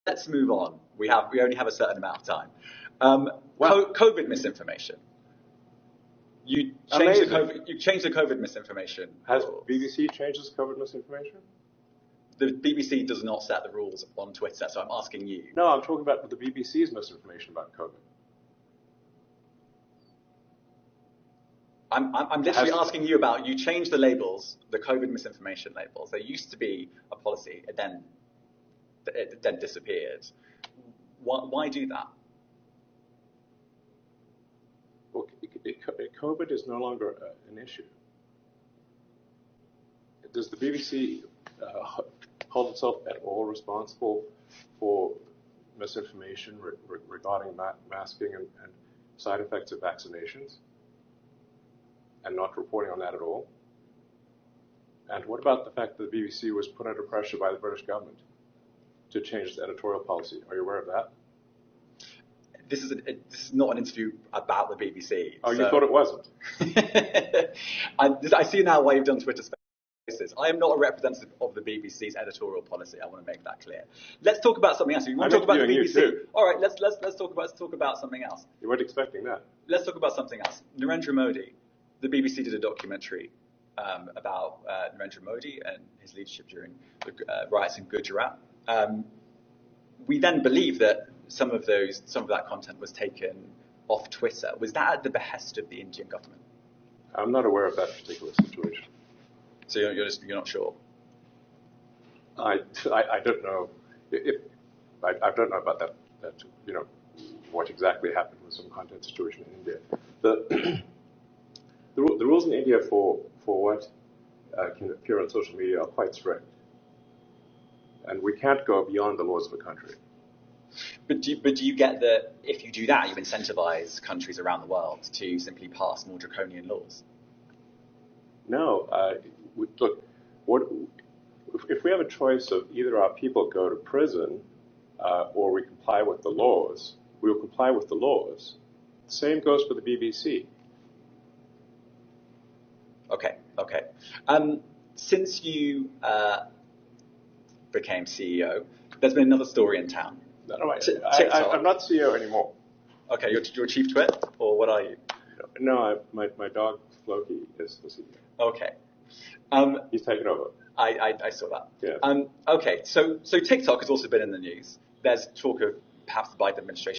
let's move on. We only have a certain amount of time. COVID misinformation. You changed the COVID misinformation. Has BBC changed its COVID misinformation? The BBC does not set the rules on Twitter, so I'm asking you. No, I'm talking about the BBC's misinformation about COVID. I'm literally asking you about, you changed the labels, the COVID misinformation labels. There used to be a policy, it then disappeared. Why do that? Well, COVID is no longer an issue. Does the BBC hold itself at all responsible for misinformation regarding masking and side effects of vaccinations, and not reporting on that at all? And what about the fact that the BBC was put under pressure by the British government to change its editorial policy? Are you aware of that? This is not an interview about the BBC. Oh, so. You thought it wasn't? I see now why you've done Twitter Spaces. I am not a representative of the BBC's editorial policy. I want to make that clear. Let's talk about something else. You want to talk about the BBC? All right, let's talk about something else. You weren't expecting that. Let's talk about something else. Narendra Modi. The BBC did a documentary about Narendra Modi and his leadership during the riots in Gujarat. We then believe that some of that content was taken off Twitter. Was that at the behest of the Indian government? I'm not aware of that particular situation. So you're not sure? I don't know. I don't know about that. What exactly happened with some content situation in India. The rules in India for what can appear on social media are quite strict, and we can't go beyond the laws of the country. But do you get that if you do that, you incentivize countries around the world to simply pass more draconian laws? No. Look, if we have a choice of either our people go to prison or we comply with the laws, we will comply with the laws. The same goes for the BBC. Okay. Since you became CEO, there's been another story in town. No, I'm not CEO anymore. Okay, you're chief twit, or what are you? No, my dog Floki is the CEO. Okay. He's taken over. I saw that. Yeah. Okay, so TikTok has also been in the news. There's talk of perhaps the Biden administration